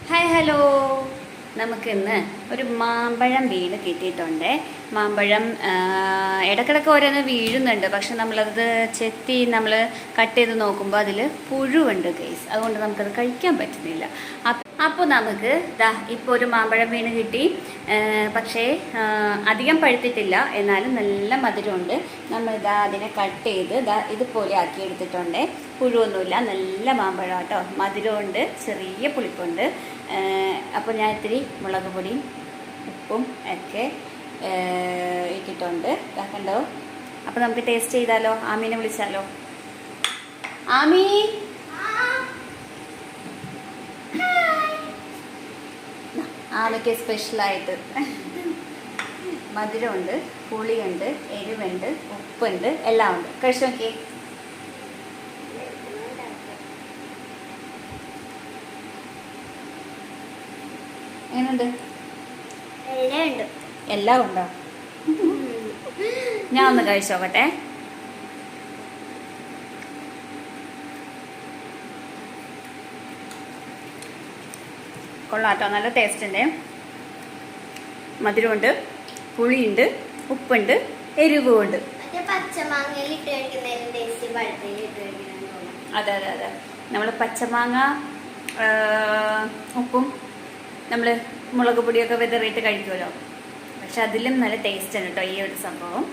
Hi hello, നമുക്കിന്ന് ഒരു മാമ്പഴം വീണ് കിട്ടിയിട്ടുണ്ട്. മാമ്പഴം ഇടക്കിടക്ക് ഓരോന്ന് വീഴുന്നുണ്ട്, പക്ഷെ നമ്മളത് ചെത്തി നമ്മൾ കട്ട് ചെയ്ത് നോക്കുമ്പോൾ അതിൽ പുഴുവുണ്ട് ഗൈസ്. അതുകൊണ്ട് നമുക്കത് കഴിക്കാൻ പറ്റുന്നില്ല. അപ്പോൾ നമുക്ക് ഇപ്പോൾ ഒരു മാമ്പഴം വീണ് കിട്ടി. പക്ഷേ അധികം പഴുത്തിട്ടില്ല, എന്നാലും നല്ല മധുരമുണ്ട്. നമ്മൾ അതിനെ കട്ട് ചെയ്ത് ഇതുപോലെ ആക്കി എടുത്തിട്ടുണ്ട്. പുഴുവൊന്നുമില്ല, നല്ല മാമ്പഴം കേട്ടോ. മധുരമുണ്ട്, ചെറിയ പുളിപ്പുണ്ട്. അപ്പോൾ ഞാൻ ഇത്തിരി മുളക് പൊടിയും ഉപ്പും ഒക്കെ ഇട്ടിട്ടുണ്ട്. കണ്ടോ? അപ്പോൾ നമുക്ക് ടേസ്റ്റ് ചെയ്താലോ? ആമീനെ വിളിച്ചാലോ? ആമീ, ആമയ്ക്ക് സ്പെഷ്യലായിട്ട് മധുരമുണ്ട്, പുളിയുണ്ട്, എരിവുണ്ട്, ഉപ്പുണ്ട്, എല്ലാം ഉണ്ട്. കഴിച്ചു നോക്കിയേ. എങ്ങനെയുണ്ട്? എല്ലാം ഉണ്ടോ? ഞാൻ ഒന്ന് കഴിച്ചോക്കട്ടെ. കൊള്ളാട്ടോ, നല്ല ടേസ്റ്റ് ഉണ്ട്. മധുരമുണ്ട്, പുളിയുണ്ട്, ഉപ്പുണ്ട്, എരിവുമുണ്ട്. അതെ അതെ അതെ, നമ്മൾ പച്ചമാങ്ങ ഉപ്പും നമ്മൾ മുളക് പൊടിയൊക്കെ വിതറിയിട്ട് കഴിക്കുമല്ലോ, പക്ഷെ അതിലും നല്ല ടേസ്റ്റ് ആണ് കേട്ടോ ഈ ഒരു സംഭവം.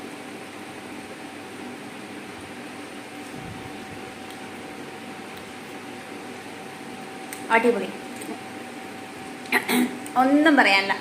അടിപൊളി, ഒന്നും പറയാനില്ല.